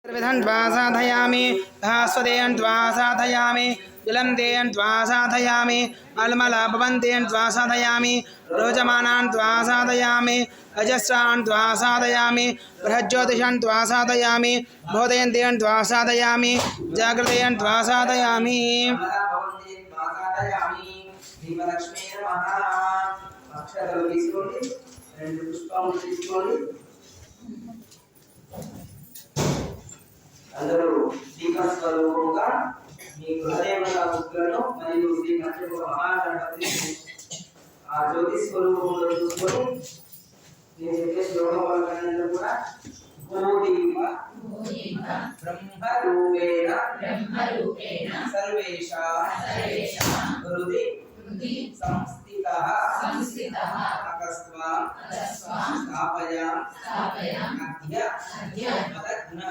विधन्त्वा साधयामि भास्वदेयन्त्वा साधयामि विलन्देयन्त्वा साधयामि मल्मलापवन्तेयन्त्वा साधयामि रोचमानान्त्वा साधयामि अजस्रान्त्वा साधयामि बृहज्योतिषान्त्वा साधयामि बोधयन्तेयन्त्वा साधयामि जागृतेयन्त्वा साधयामि। అందరూ దీపస్వరూపంగా మీ గృహదేవత ముద్రను మరియు శ్రీ పంచముఖ మహాగణపతిని ఆ జ్యోతి స్వరూపంలో చూసుకొని నేను చెప్పే శ్లోకం వాళ్ళందరూ కూడా భూదీప బ్రహ్మరూపేణ సర్వేషా హృది సంస్థితః అకస్మాత్ స్థాపయామి అద్య మదగ్న